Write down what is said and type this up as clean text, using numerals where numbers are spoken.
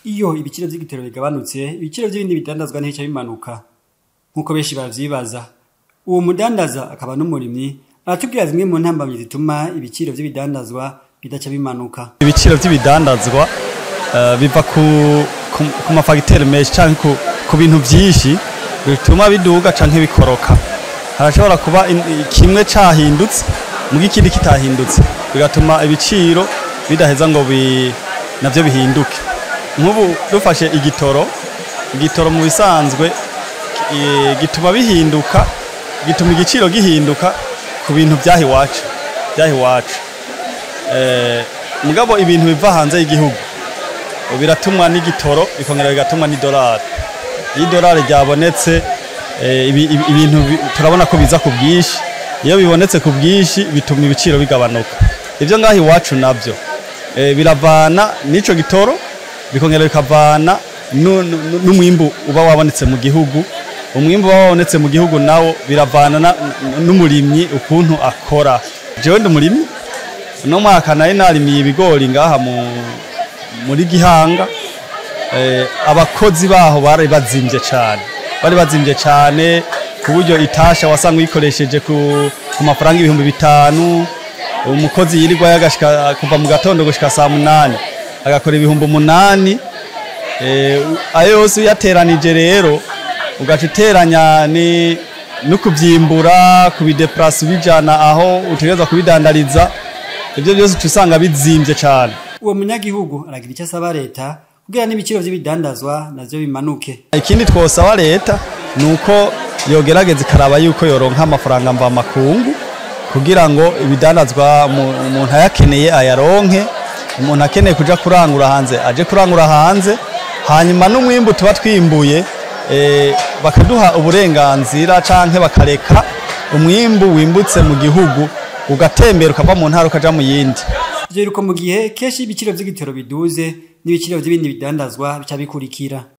Iyo ibiciro vy'igitoro bigabanutse, ibiciro vy'ibindi bidandazwa ntibica bimanuka nkuko benshi bavyibaza. Uwo mudandaza akaba n'umurimyi aratubwira zimwe mu ntambamyi zituma ibiciro vy'ibidandazwa bidaca bimanuka. Ibiciro vy'ibidandazwa biva ku mafagiteri menshi canke ku bintu vyinshi bituma biduga canke bikoroka. Harashobora kuba kimwe cahindutse mugi ikindi kitahindutse bigatuma ibiciro bidaheza ngo navyo bihinduke. Nk'ubu dufashe igitoro mu bisanzwe gituma bihinduka, gituma igiciro gihinduka ku bintu vyahi wacu. Mugabo ibintu biva hanze y'igihugu biratumwa n'igitoro bikongera bigatumwa n'idolari. Iyo idolari ryabonetse ibintu turabona ko biza ku bwishi. Iyo bibonetse ku bwishi bituma ibiciro bigabanuka. Ivyo ngahi wacu navyo biravana n'ico gitoro bikongera bikavana n'umwimbu uba wabonetse mu gihugu. Umwimbu wabonetse mu gihugu nawo biravana n'umurimyi ukuntu akora. Jewe ndi umurimyi no mwaka nari narimiye ibigori ngaha muri Gihanga. Abakozi baho bari bazimvye cane ku buryo itasha wasanga uyikoresheje ku mafaranga 5,000. Umukozi yirirwa yagashika kuva mu gatondo gushika saa 8 agakora 8,000. Ayo yose uyateranije rero ugaca uteranya no kuvyimbura kubideplace bijana aho utegereza kubidandariza, ivyo byose usanga bizimvye cane. Uwo munyagihugu aragira icyo asaba leta kugira n'ibiciro vy'ibidandazwa navyo bimanuke. Ikindi twosaba leta nuko yogerageza ikaraba yuko yoronka amafaranga mva makungu kugira ngo ibidandazwa umuntu ayakeneye ayaronke. Umuntu akeneye kuja kurangura hanze aje kurangura hanze, hanyuma n'umwimbu tuba twimbuye bakaduha uburenganzira canke bakareka umwimbu wimbutse mu gihugu ugatembera ukava mu ntara ukaja mu yindi. Ivyo biruko mu gihe keshi ibiciro vy'igitoro biduze n'ibiciro vy'ibindi bidandazwa bica bikurikira.